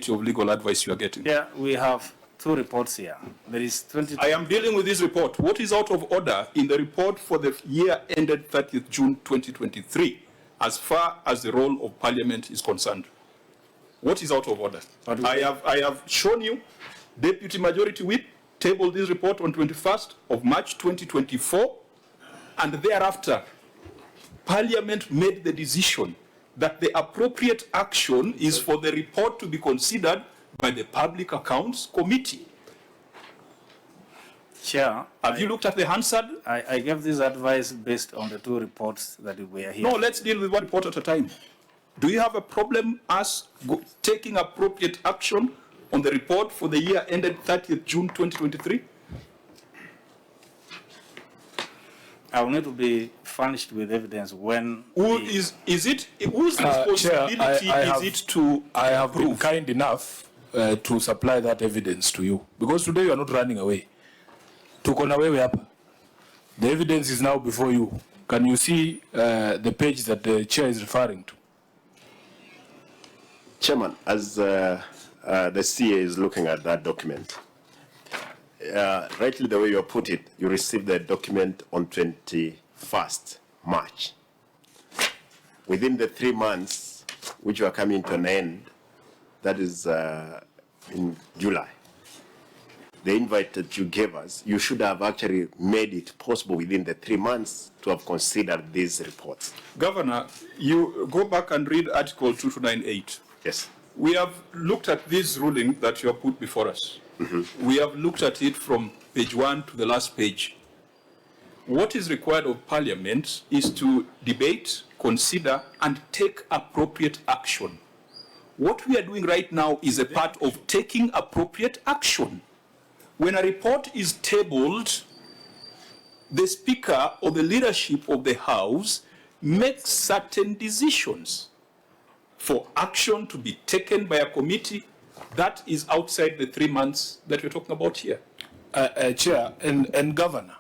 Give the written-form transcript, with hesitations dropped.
quality of legal advice you are getting? Yeah, we have 2 reports here. There is 20. I am dealing with this report. What is out of order in the report for the year ended 30th June 2023, as far as the role of Parliament is concerned? What is out of order? I have shown you, Deputy Majority Whip tabled this report on 21st of March 2024, and thereafter, Parliament made the decision that the appropriate action is for the report to be considered by the Public Accounts Committee. Chair, have you looked at the Hansard? I gave this advice based on the 2 reports that were here. No, let's deal with one report at a time. Do you have a problem us taking appropriate action on the report for the year ended 30th June 2023? I will need to be furnished with evidence when. Whose responsibility is it to? I have been kind enough to supply that evidence to you, because today you are not running away. Tuko na wewe hapa. The evidence is now before you. Can you see the page that the chair is referring to? Chairman, as the CA is looking at that document, rightly the way you put it, you received the document on 21st March. Within the 3 months, which were coming to an end, that is in July, the invite that you gave us, you should have actually made it possible within the 3 months to have considered these reports. Governor, you go back and read Article 2298. Yes. We have looked at this ruling that you have put before us. We have looked at it from page 1 to the last page. What is required of Parliament is to debate, consider, and take appropriate action. What we are doing right now is a part of taking appropriate action. When a report is tabled, the Speaker or the leadership of the House makes certain decisions for action to be taken by a committee that is outside the 3 months that we're talking about here. Chair and Governor,